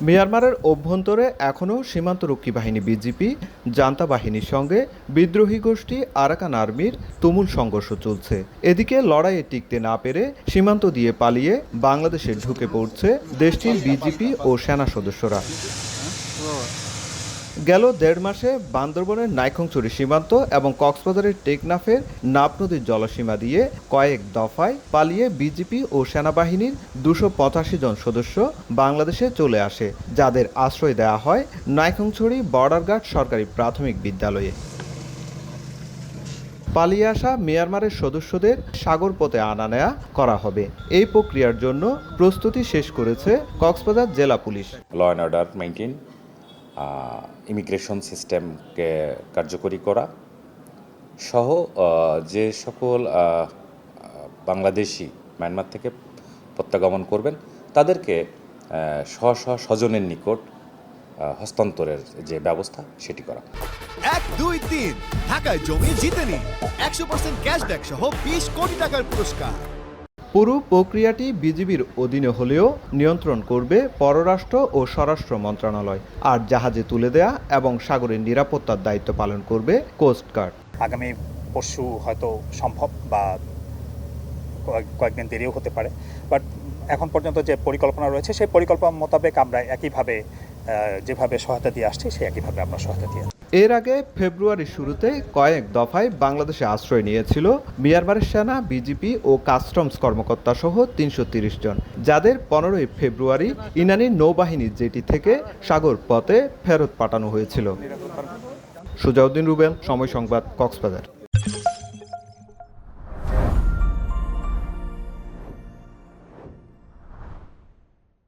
মিয়ানমারের অভ্যন্তরে এখনও সীমান্তরক্ষী বাহিনী বিজিপি জান্তা বাহিনীর সঙ্গে বিদ্রোহী গোষ্ঠী আরাকান আর্মির তুমুল সংঘর্ষ চলছে। এদিকে লড়াইয়ে টিকতে না পেরে সীমান্ত দিয়ে পালিয়ে বাংলাদেশে ঢুকে পড়ছে দেশটির বিজিপি ও সেনা সদস্যরা। গেল ১.৫ মাসে বান্দরবনের নাইক্ষ্যংছড়ি সীমান্ত এবং কক্সবাজারের টেকনাফের নাফ নদীর জলসীমা দিয়ে কয়েক দফায় পালিয়ে বিজিপি ও সেনাবাহিনীর ২৮৫ জন সদস্য বাংলাদেশে চলে আসে, যাদের আশ্রয় দেওয়া হয় নাইক্ষ্যংছড়ি বর্ডার গার্ড সরকারি প্রাথমিক বিদ্যালয়ে। পালিয়ে আসা মিয়ানমারের সদস্যদের সাগরপথে আনা নেয়া করা হবে। এই প্রক্রিয়ার জন্য প্রস্তুতি শেষ করেছে কক্সবাজার জেলা police. Law and order maintain, immigration সিস্টেমকে কার্যকরী করা সহ যে সকল বাংলাদেশি মায়ানমার থেকে প্রত্যাগমন করবেন তাদেরকে স্বজনের নিকট হস্তান্তরের যে ব্যবস্থা সেটি করা। ১, ২, ৩ ঢাকায় জমি জিতে নিন ১০০% ক্যাশব্যাক সহ ২০ কোটি টাকার পুরস্কার। পুরো প্রক্রিয়াটি বিজিবির অধীনে হলেও নিয়ন্ত্রণ করবে পররাষ্ট্র ও স্বরাষ্ট্র মন্ত্রণালয়, আর জাহাজে তুলে দেয়া এবং সাগরের নিরাপত্তার দায়িত্ব পালন করবে কোস্টগার্ড। আগামী পরশু হয়তো সম্ভব বা কয়েকদিন দেরিও হতে পারে, বাট এখন পর্যন্ত যে পরিকল্পনা রয়েছে সেই পরিকল্পনা মোতাবেক আমরা একইভাবে যেভাবে সহায়তা দিয়ে আসছি সেই একইভাবে আমরা সহায়তা দিয়ে। এর আগে ফেব্রুয়ারির শুরুতে কয়েক দফায় বাংলাদেশে আশ্রয় নিয়েছিল মিয়ানমারের সেনা, বিজিপি ও কাস্টমস কর্মকর্তা সহ ৩৩০ জন, যাদের ১৫ই ফেব্রুয়ারি ইনানি নৌবাহিনীর জেটি থেকে সাগর পথে ফেরত পাঠানো হয়েছিল। সুজাউদ্দিন রুবেল, সময় সংবাদ, কক্সবাজার।